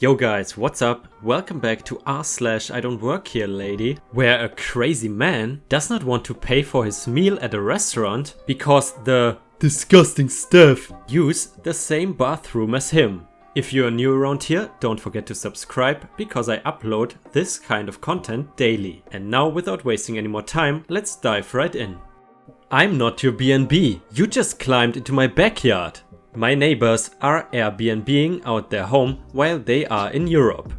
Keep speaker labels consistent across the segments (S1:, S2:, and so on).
S1: Yo guys, what's up? Welcome back to r/IDontWorkHereLady, where a crazy man does not want to pay for his meal at a restaurant because the disgusting staff use the same bathroom as him. If you are new around here, don't forget to subscribe because I upload this kind of content daily. And now, without wasting any more time, let's dive right in. I'm not your B&B, you just climbed into my backyard. My neighbors are Airbnb-ing out their home while they are in Europe.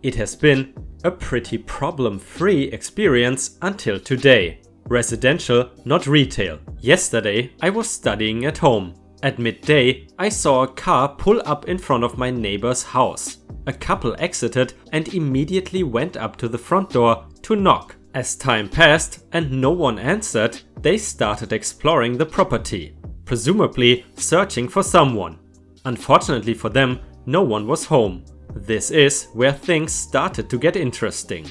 S1: It has been a pretty problem-free experience until today. Residential, not retail. Yesterday I was studying at home. At midday I saw a car pull up in front of my neighbor's house. A couple exited and immediately went up to the front door to knock. As time passed and no one answered, they started exploring the property, presumably searching for someone. Unfortunately for them, no one was home. This is where things started to get interesting.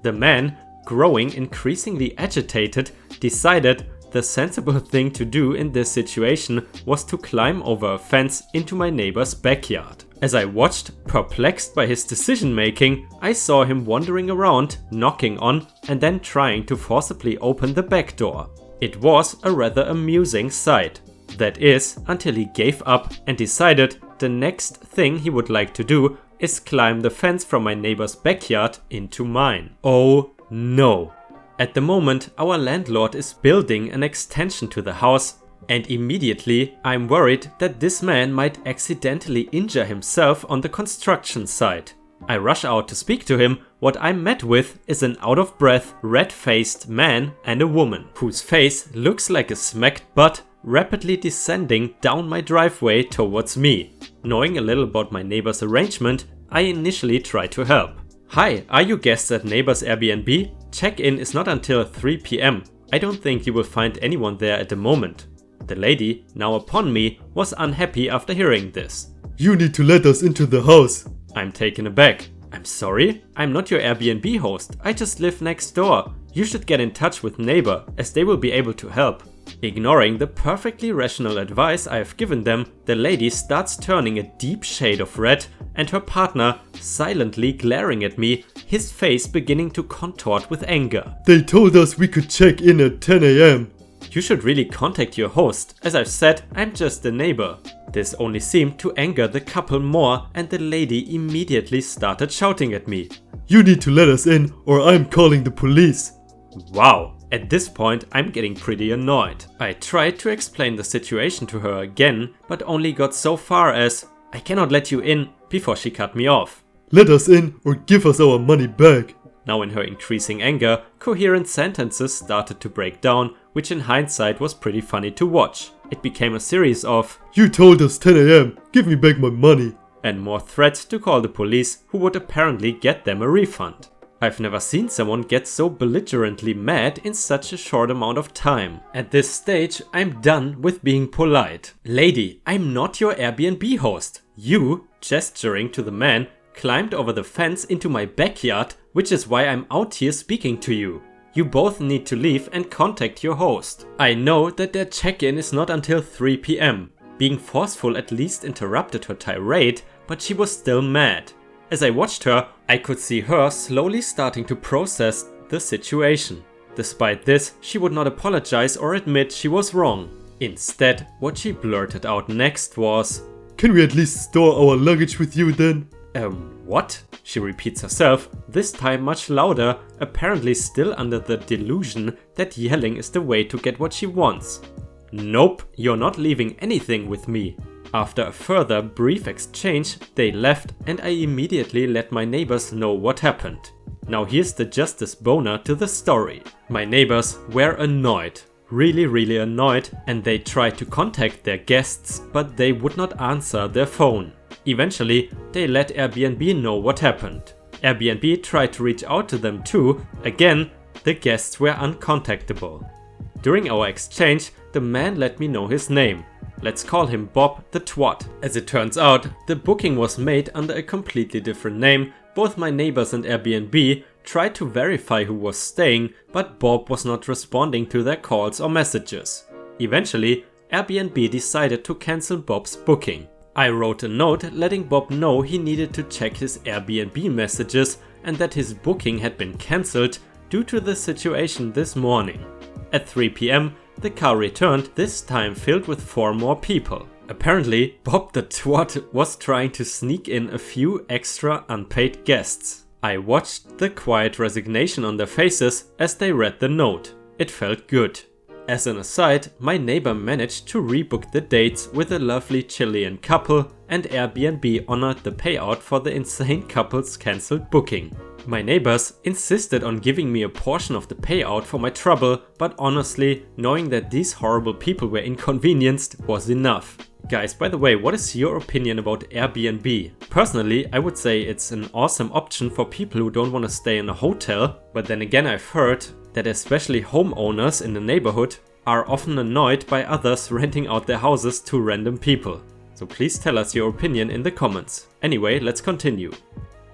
S1: The man, growing increasingly agitated, decided the sensible thing to do in this situation was to climb over a fence into my neighbor's backyard. As I watched, perplexed by his decision making, I saw him wandering around, knocking on and then trying to forcibly open the back door. It was a rather amusing sight. That is, until he gave up and decided the next thing he would like to do is climb the fence from my neighbor's backyard into mine. Oh no. At the moment, our landlord is building an extension to the house, and immediately I'm worried that this man might accidentally injure himself on the construction site. I rush out to speak to him. What I'm met with is an out-of-breath, red-faced man and a woman, whose face looks like a smacked butt rapidly descending down my driveway towards me. Knowing a little about my neighbor's arrangement, I initially tried to help. Hi, are you guests at neighbor's Airbnb? Check-in is not until 3 p.m. I don't think you will find anyone there at the moment. The lady, now upon me, was unhappy after hearing this. You need to let us into the house. I'm taken aback. I'm sorry? I'm not your Airbnb host. I just live next door. You should get in touch with neighbor, as they will be able to help. Ignoring the perfectly rational advice I have given them, the lady starts turning a deep shade of red and her partner silently glaring at me, his face beginning to contort with anger. They told us we could check in at 10 a.m. You should really contact your host. As I've said, I'm just a neighbor. This only seemed to anger the couple more and the lady immediately started shouting at me. You need to let us in or I'm calling the police. Wow. At this point, I'm getting pretty annoyed. I tried to explain the situation to her again, but only got so far as, I cannot let you in, before she cut me off. Let us in or give us our money back. Now in her increasing anger, coherent sentences started to break down, which in hindsight was pretty funny to watch. It became a series of, You told us 10 a.m, give me back my money, and more threats to call the police, who would apparently get them a refund. I've never seen someone get so belligerently mad in such a short amount of time. At this stage, I'm done with being polite. Lady, I'm not your Airbnb host. You, gesturing to the man, climbed over the fence into my backyard, which is why I'm out here speaking to you. You both need to leave and contact your host. I know that their check-in is not until 3 p.m. Being forceful at least interrupted her tirade, but she was still mad. As I watched her, I could see her slowly starting to process the situation. Despite this, she would not apologize or admit she was wrong. Instead, what she blurted out next was, Can we at least store our luggage with you then? What? She repeats herself, this time much louder, apparently still under the delusion that yelling is the way to get what she wants. Nope, you're not leaving anything with me. After a further brief exchange, they left and I immediately let my neighbors know what happened. Now here's the justice boner to the story. My neighbors were annoyed, really annoyed, and they tried to contact their guests, but they would not answer their phone. Eventually, they let Airbnb know what happened. Airbnb tried to reach out to them too. Again, the guests were uncontactable. During our exchange, the man let me know his name. Let's call him Bob the Twat. As it turns out, the booking was made under a completely different name. Both my neighbors and Airbnb tried to verify who was staying, but Bob was not responding to their calls or messages. Eventually, Airbnb decided to cancel Bob's booking. I wrote a note letting Bob know he needed to check his Airbnb messages and that his booking had been cancelled due to the situation this morning. At 3 PM, the car returned, this time filled with 4 more people. Apparently, Bob the twat was trying to sneak in a few extra unpaid guests. I watched the quiet resignation on their faces as they read the note. It felt good. As an aside, my neighbor managed to rebook the dates with a lovely Chilean couple, and Airbnb honored the payout for the insane couple's cancelled booking. My neighbors insisted on giving me a portion of the payout for my trouble, but honestly, knowing that these horrible people were inconvenienced was enough. Guys, by the way, what is your opinion about Airbnb? Personally, I would say it's an awesome option for people who don't want to stay in a hotel, but then again I've heard that especially homeowners in the neighborhood are often annoyed by others renting out their houses to random people. So please tell us your opinion in the comments. Anyway, let's continue.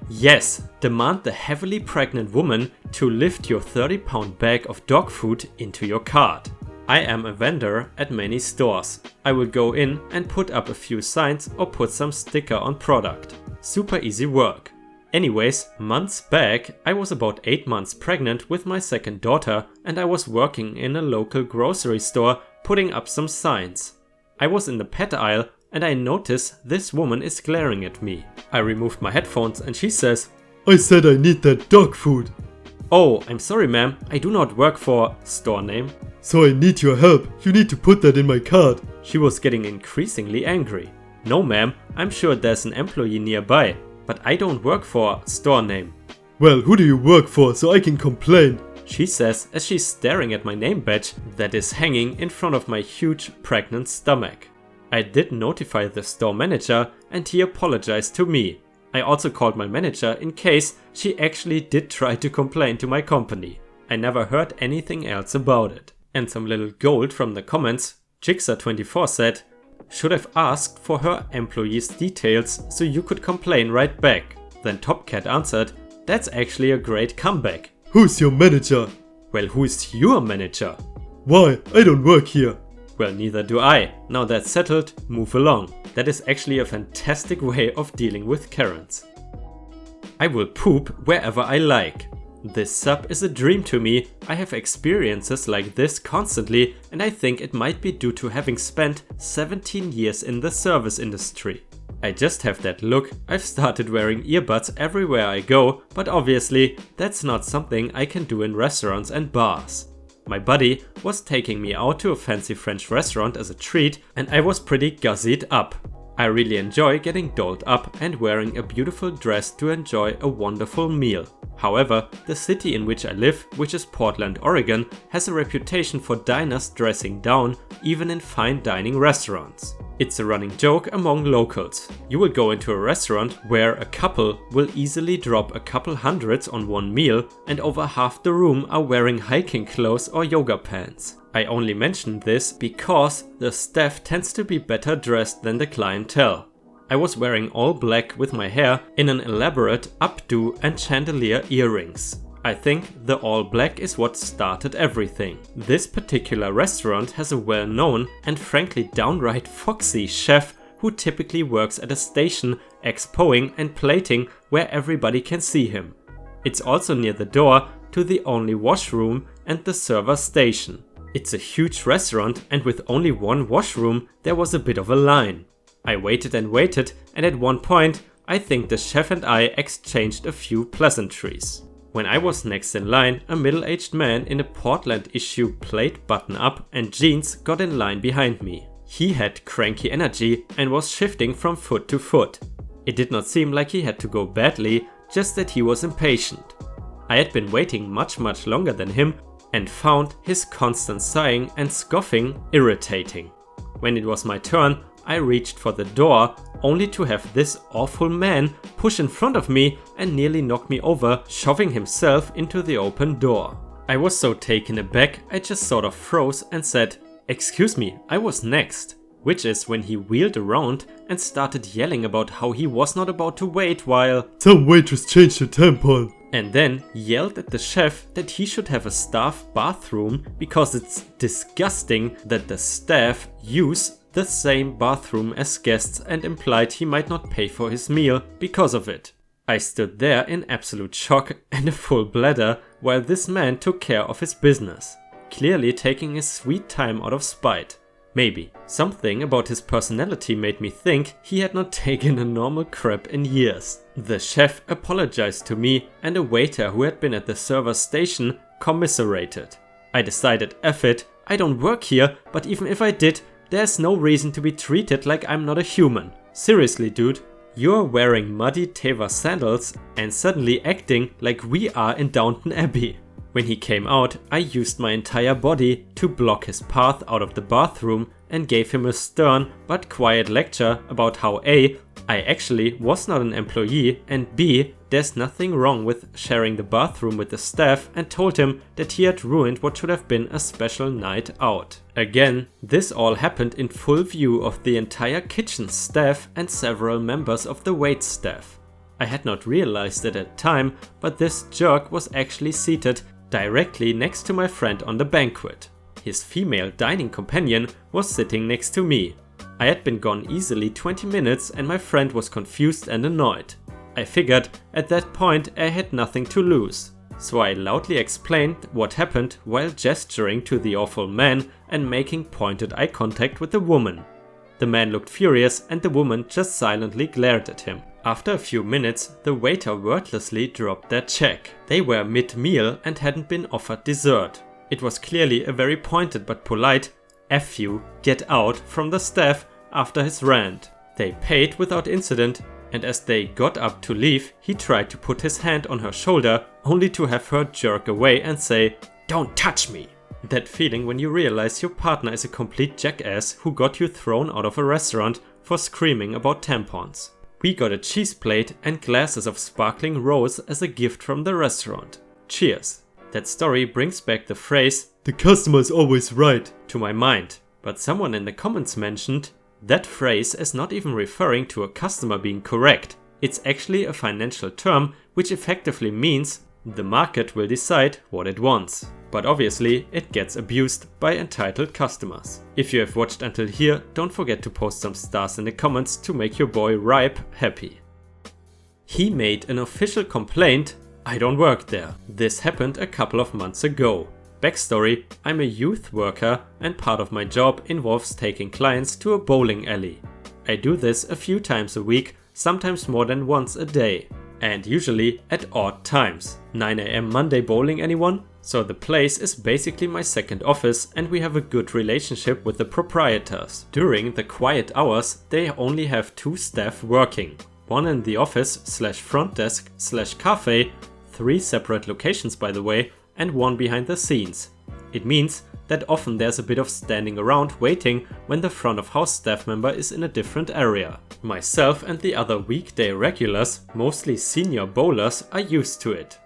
S1: Yes, demand the heavily pregnant woman to lift your 30-pound bag of dog food into your cart. I am a vendor at many stores. I will go in and put up a few signs or put some sticker on product. Super easy work. Anyways, months back, I was about 8 months pregnant with my second daughter and I was working in a local grocery store putting up some signs. I was in the pet aisle and I notice this woman is glaring at me. I removed my headphones and she says, "I said I need that dog food." "Oh, I'm sorry ma'am, I do not work for store name. So I need your help, you need to put that in my cart." She was getting increasingly angry. "No ma'am, I'm sure there's an employee nearby, but I don't work for store name." "Well, who do you work for so I can complain?" she says as she's staring at my name badge that is hanging in front of my huge pregnant stomach. I did notify the store manager and he apologized to me. I also called my manager in case she actually did try to complain to my company. I never heard anything else about it. And some little gold from the comments. Jigsaw24 said, "Should have asked for her employees' details so you could complain right back." Then Topcat answered, "That's actually a great comeback." "Who's your manager?" "Well, who's your manager?" "Why? I don't work here." "Well, neither do I. Now that's settled, move along." That is actually a fantastic way of dealing with Karens. I will poop wherever I like. This sub is a dream to me. I have experiences like this constantly and I think it might be due to having spent 17 years in the service industry. I just have that look. I've started wearing earbuds everywhere I go, but obviously that's not something I can do in restaurants and bars. My buddy was taking me out to a fancy French restaurant as a treat and I was pretty gussied up. I really enjoy getting dolled up and wearing a beautiful dress to enjoy a wonderful meal. However, the city in which I live, which is Portland, Oregon, has a reputation for diners dressing down, even in fine dining restaurants. It's a running joke among locals. You will go into a restaurant where a couple will easily drop a couple hundreds on one meal and over half the room are wearing hiking clothes or yoga pants. I only mention this because the staff tends to be better dressed than the clientele. I was wearing all black with my hair in an elaborate updo and chandelier earrings. I think the all black is what started everything. This particular restaurant has a well-known and frankly downright foxy chef who typically works at a station expoing and plating where everybody can see him. It's also near the door to the only washroom and the server station. It's a huge restaurant and with only one washroom there was a bit of a line. I waited and waited and at one point I think the chef and I exchanged a few pleasantries. When I was next in line, a middle-aged man in a Portland issue plaid button-up and jeans got in line behind me. He had cranky energy and was shifting from foot to foot. It did not seem like he had to go badly, just that he was impatient. I had been waiting much longer than him and found his constant sighing and scoffing irritating. When it was my turn, I reached for the door only to have this awful man push in front of me and nearly knock me over, shoving himself into the open door. I was so taken aback I just sort of froze and said, "Excuse me, I was next." Which is when he wheeled around and started yelling about how he was not about to wait while "some waitress changed her tampon." And then yelled at the chef that he should have a staff bathroom because it's disgusting that the staff use the same bathroom as guests and implied he might not pay for his meal because of it. I stood there in absolute shock and a full bladder while this man took care of his business, clearly taking his sweet time out of spite. Maybe something about his personality made me think he had not taken a normal crap in years. The chef apologized to me and a waiter who had been at the server's station commiserated. I decided, F it, I don't work here, but even if I did, there's no reason to be treated like I'm not a human. Seriously, dude, you're wearing muddy Teva sandals and suddenly acting like we are in Downton Abbey. When he came out, I used my entire body to block his path out of the bathroom and gave him a stern but quiet lecture about how A, I actually was not an employee, and B, there's nothing wrong with sharing the bathroom with the staff, and told him that he had ruined what should have been a special night out. Again, this all happened in full view of the entire kitchen staff and several members of the wait staff. I had not realized it at the time, but this jerk was actually seated directly next to my friend on the banquet. His female dining companion was sitting next to me. I had been gone easily 20 minutes and my friend was confused and annoyed. I figured at that point I had nothing to lose, so I loudly explained what happened while gesturing to the awful man and making pointed eye contact with the woman. The man looked furious and the woman just silently glared at him. After a few minutes, the waiter wordlessly dropped their check. They were mid-meal and hadn't been offered dessert. It was clearly a very pointed but polite "F you, get out" from the staff after his rant. They paid without incident, and as they got up to leave, he tried to put his hand on her shoulder, only to have her jerk away and say, "Don't touch me." That feeling when you realize your partner is a complete jackass who got you thrown out of a restaurant for screaming about tampons. We got a cheese plate and glasses of sparkling rose as a gift from the restaurant. Cheers. That story brings back the phrase, "the customer is always right," to my mind. But someone in the comments mentioned, that phrase is not even referring to a customer being correct. It's actually a financial term which effectively means the market will decide what it wants. But obviously it gets abused by entitled customers. If you have watched until here, don't forget to post some stars in the comments to make your boy Ripe happy. He made an official complaint, "I don't work there." This happened a couple of months ago. Backstory, I'm a youth worker and part of my job involves taking clients to a bowling alley. I do this a few times a week, sometimes more than once a day. And usually at odd times. 9 AM Monday bowling, anyone? So the place is basically my second office and we have a good relationship with the proprietors. During the quiet hours, they only have 2 staff working. One in the office / front desk / cafe, 3 separate locations by the way, and one behind the scenes. It means that often there's a bit of standing around waiting when the front of house staff member is in a different area. Myself and the other weekday regulars, mostly senior bowlers, are used to it.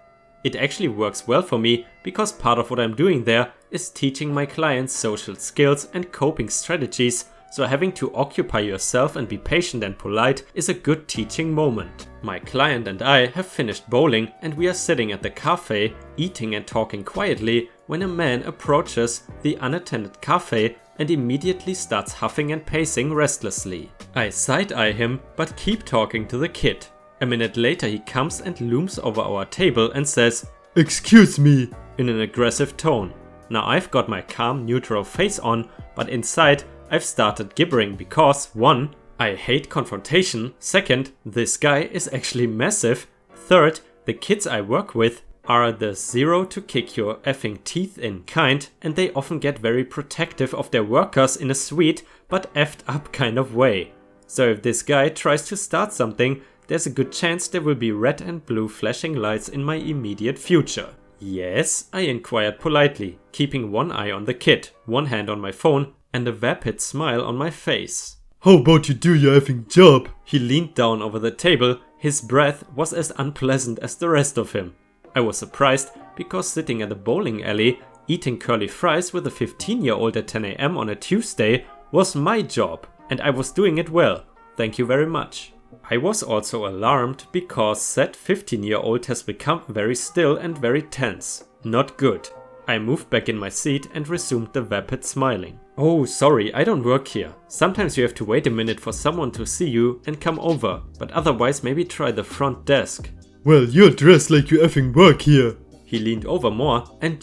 S1: It actually works well for me because part of what I'm doing there is teaching my clients social skills and coping strategies, so having to occupy yourself and be patient and polite is a good teaching moment. My client and I have finished bowling and we are sitting at the cafe, eating and talking quietly when a man approaches the unattended cafe and immediately starts huffing and pacing restlessly. I side-eye him but keep talking to the kid. A minute later he comes and looms over our table and says, "Excuse me," in an aggressive tone. Now I've got my calm, neutral face on, but inside I've started gibbering because 1. I hate confrontation, 2. This guy is actually massive, 3. The kids I work with are the zero to kick your effing teeth in kind and they often get very protective of their workers in a sweet but effed up kind of way. So if this guy tries to start something, there's a good chance there will be red and blue flashing lights in my immediate future. "Yes?" I inquired politely, keeping one eye on the kid, one hand on my phone, and a vapid smile on my face. "How about you do your effing job?" He leaned down over the table, his breath was as unpleasant as the rest of him. I was surprised because sitting at a bowling alley, eating curly fries with a 15-year-old at 10 AM on a Tuesday was my job, and I was doing it well. Thank you very much. I was also alarmed because said 15-year-old has become very still and very tense. Not good. I moved back in my seat and resumed the vapid smiling. "Oh, sorry, I don't work here. Sometimes you have to wait a minute for someone to see you and come over, but otherwise maybe try the front desk."
S2: Well, you're dressed like you effing work here.
S1: He leaned over more and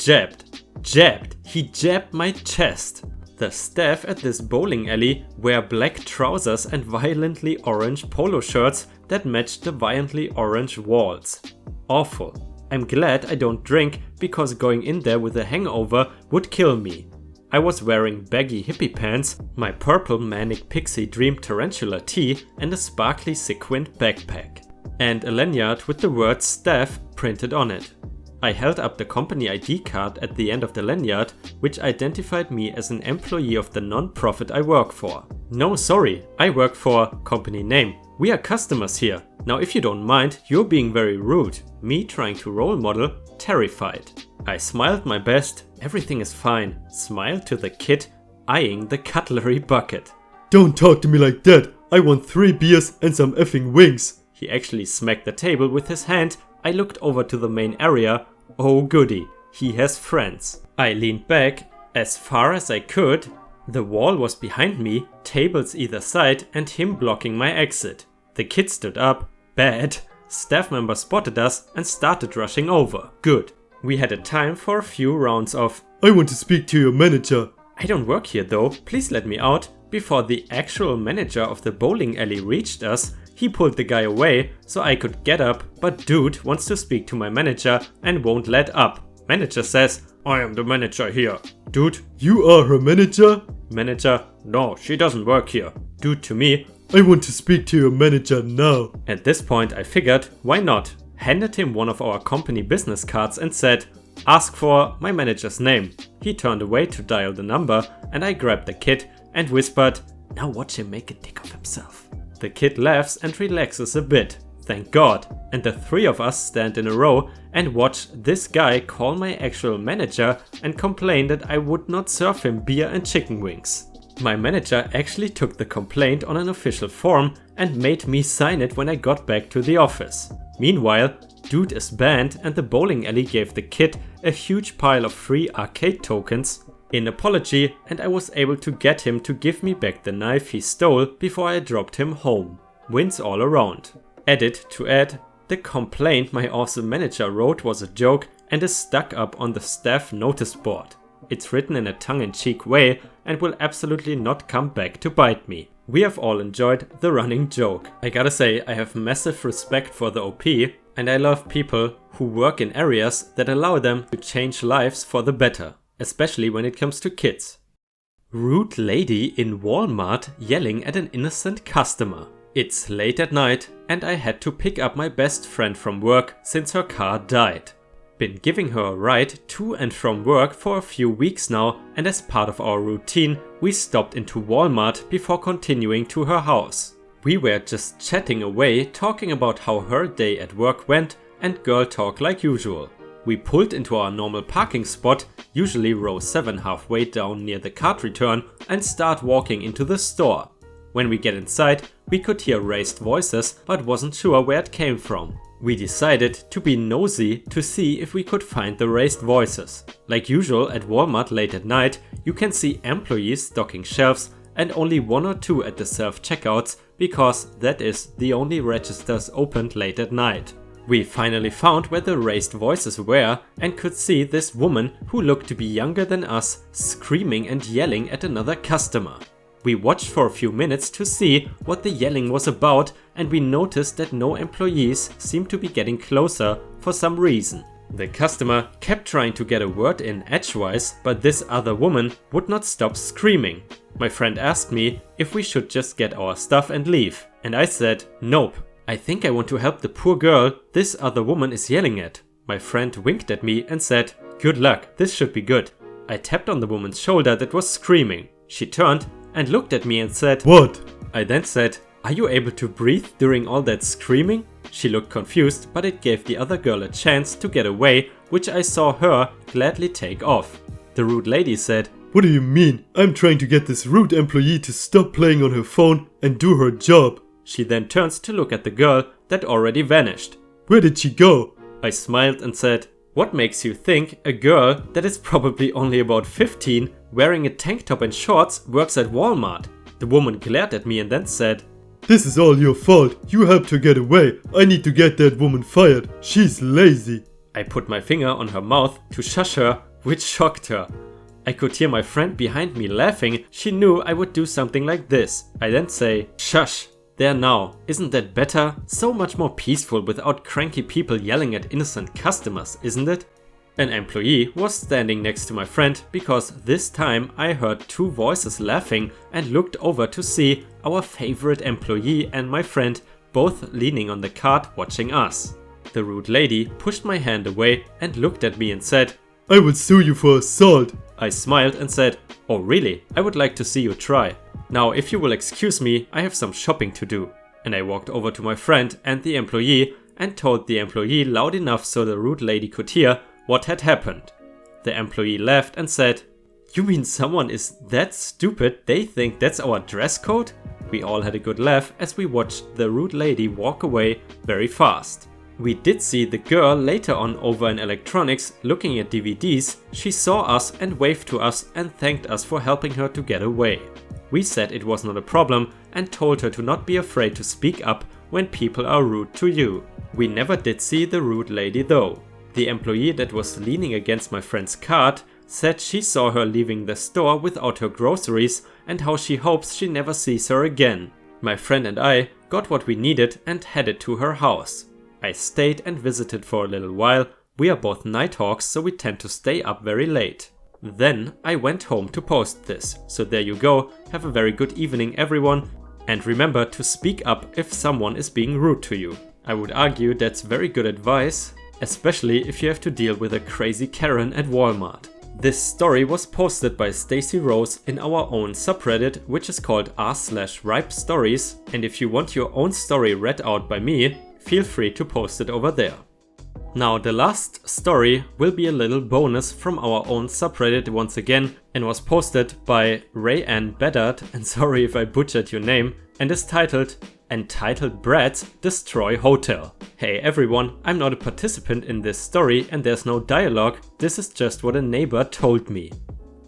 S1: he jabbed my chest. The staff at this bowling alley wear black trousers and violently orange polo shirts that match the violently orange walls. Awful. I'm glad I don't drink because going in there with a hangover would kill me. I was wearing baggy hippie pants, my purple manic pixie dream tarantula tee and a sparkly sequined backpack. And a lanyard with the word staff printed on it. I held up the company ID card at the end of the lanyard, which identified me as an employee of the non-profit I work for. "No, sorry, I work for company name. We are customers here. Now if you don't mind, you're being very rude." Me trying to role model, terrified. I smiled my best, everything is fine, smiled to the kid, eyeing the cutlery bucket.
S2: Don't talk to me like that. I want 3 beers and some effing wings.
S1: He actually smacked the table with his hand. I looked over to the main area. Oh goody, he has friends. I leaned back as far as I could. The wall was behind me, tables either side and him blocking my exit. The kid stood up. Bad. Staff member spotted us and started rushing over. Good. We had a time for a few rounds of
S2: I want to speak to your manager.
S1: "I don't work here though, please let me out." Before the actual manager of the bowling alley reached us, he pulled the guy away so I could get up, but dude wants to speak to my manager and won't let up. Manager says, "I am the manager here." Dude,
S2: You are her manager?
S1: manager, "No, she doesn't work here." Dude to me,
S2: I want to speak to your manager now.
S1: At this point I figured, why not? Handed him one of our company business cards and said, "Ask for my manager's name." He turned away to dial the number and I grabbed the kid and whispered, "Now watch him make a dick of himself." The kid laughs and relaxes a bit. Thank God. And the 3 of us stand in a row and watch this guy call my actual manager and complain that I would not serve him beer and chicken wings. My manager actually took the complaint on an official form and made me sign it when I got back to the office. Meanwhile, dude is banned and the bowling alley gave the kid a huge pile of free arcade tokens in apology, and I was able to get him to give me back the knife he stole before I dropped him home. Wins all around. Edit to add, the complaint my awesome manager wrote was a joke and is stuck up on the staff notice board. It's written in a tongue-in-cheek way and will absolutely not come back to bite me. We have all enjoyed the running joke. I gotta say, I have massive respect for the OP and I love people who work in areas that allow them to change lives for the better, especially when it comes to kids. Rude lady in Walmart yelling at an innocent customer. It's late at night and I had to pick up my best friend from work since her car died. Been giving her a ride to and from work for a few weeks now, and as part of our routine, we stopped into Walmart before continuing to her house. We were just chatting away, talking about how her day at work went and girl talk like usual. We pulled into our normal parking spot, usually row 7 halfway down near the cart return, and start walking into the store. When we get inside, we could hear raised voices but wasn't sure where it came from. We decided to be nosy to see if we could find the raised voices. Like usual at Walmart late at night, you can see employees stocking shelves and only 1 or 2 at the self-checkouts because that is the only registers opened late at night. We finally found where the raised voices were and could see this woman who looked to be younger than us screaming and yelling at another customer. We watched for a few minutes to see what the yelling was about and we noticed that no employees seemed to be getting closer for some reason. The customer kept trying to get a word in edgewise, but this other woman would not stop screaming. My friend asked me if we should just get our stuff and leave, and I said, "Nope, I think I want to help the poor girl this other woman is yelling at." My friend winked at me and said, "Good luck, this should be good." I tapped on the woman's shoulder that was screaming. She turned and looked at me and said,
S2: "What?"
S1: I then said, "Are you able to breathe during all that screaming?" She looked confused, but it gave the other girl a chance to get away, which I saw her gladly take off. The rude lady said,
S2: "What do you mean? I'm trying to get this rude employee to stop playing on her phone and do her job."
S1: She then turns to look at the girl that already vanished.
S2: "Where did she go?"
S1: I smiled and said, What makes you think a girl that is probably only about 15 wearing a tank top and shorts works at Walmart? The woman glared at me and then said,
S2: This is all your fault. You helped her get away. I need to get that woman fired. She's lazy.
S1: I put my finger on her mouth to shush her, which shocked her. I could hear my friend behind me laughing. She knew I would do something like this. I then say, shush, there now. Isn't that better? So much more peaceful without cranky people yelling at innocent customers, isn't it? An employee was standing next to my friend because this time I heard two voices laughing and looked over to see our favorite employee and my friend both leaning on the cart watching us. The rude lady pushed my hand away and looked at me and said,
S2: I would sue you for assault.
S1: I smiled and said, oh really? I would like to see you try. Now if you will excuse me, I have some shopping to do. And I walked over to my friend and the employee and told the employee loud enough so the rude lady could hear what had happened. The employee laughed and said, you mean someone is that stupid they think that's our dress code? We all had a good laugh as we watched the rude lady walk away very fast. We did see the girl later on over in electronics looking at DVDs. She saw us and waved to us and thanked us for helping her to get away. We said it was not a problem and told her to not be afraid to speak up when people are rude to you. We never did see the rude lady though. The employee that was leaning against my friend's cart said she saw her leaving the store without her groceries and how she hopes she never sees her again. My friend and I got what we needed and headed to her house. I stayed and visited for a little while. We are both nighthawks, so we tend to stay up very late. Then I went home to post this. So there you go. Have a very good evening everyone. And remember to speak up if someone is being rude to you. I would argue that's very good advice, especially if you have to deal with a crazy Karen at Walmart. This story was posted by Stacy Rose in our own subreddit, which is called r/ripe stories. And if you want your own story read out by me, feel free to post it over there. Now the last story will be a little bonus from our own subreddit once again and was posted by Rayanne Bedard, and sorry if I butchered your name, and is titled Entitled Brats Destroy Hotel. Hey everyone, I'm not a participant in this story and there's no dialogue, this is just what a neighbor told me.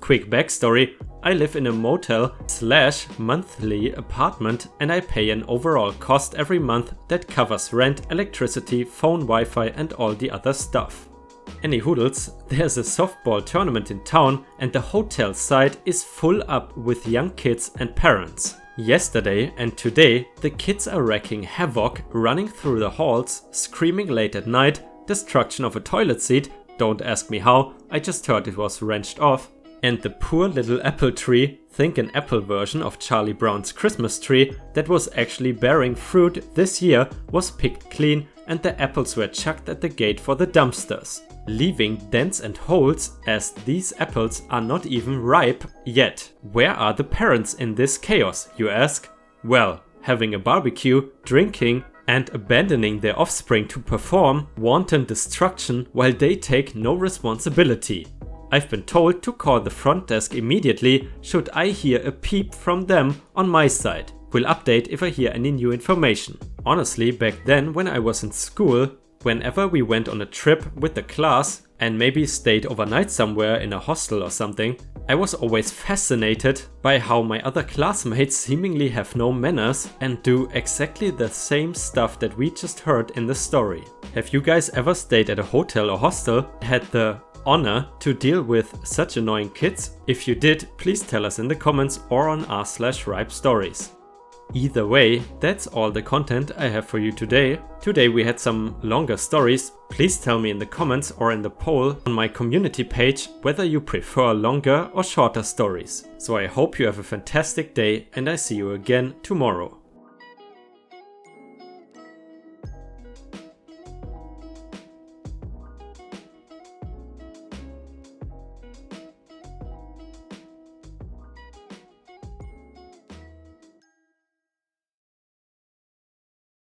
S1: Quick backstory, I live in a motel/monthly apartment and I pay an overall cost every month that covers rent, electricity, phone, Wi-Fi and all the other stuff. Any hoodles, there's a softball tournament in town and the hotel side is full up with young kids and parents. Yesterday and today the kids are wreaking havoc, running through the halls, screaming late at night, destruction of a toilet seat, don't ask me how, I just heard it was wrenched off. And the poor little apple tree, think an Apple version of Charlie Brown's Christmas tree that was actually bearing fruit this year, was picked clean and the apples were chucked at the gate for the dumpsters, leaving dents and holes as these apples are not even ripe yet. Where are the parents in this chaos, you ask? Well, having a barbecue, drinking and abandoning their offspring to perform wanton destruction while they take no responsibility. I've been told to call the front desk immediately should I hear a peep from them on my side. Will update if I hear any new information. Honestly, back then when I was in school, whenever we went on a trip with the class and maybe stayed overnight somewhere in a hostel or something, I was always fascinated by how my other classmates seemingly have no manners and do exactly the same stuff that we just heard in the story. Have you guys ever stayed at a hotel or hostel, had the honor to deal with such annoying kids? If you did, please tell us in the comments or on r/ripe stories. Either way, that's all the content I have for you today. Today we had some longer stories. Please tell me in the comments or in the poll on my community page whether you prefer longer or shorter stories. So I hope you have a fantastic day and I see you again tomorrow.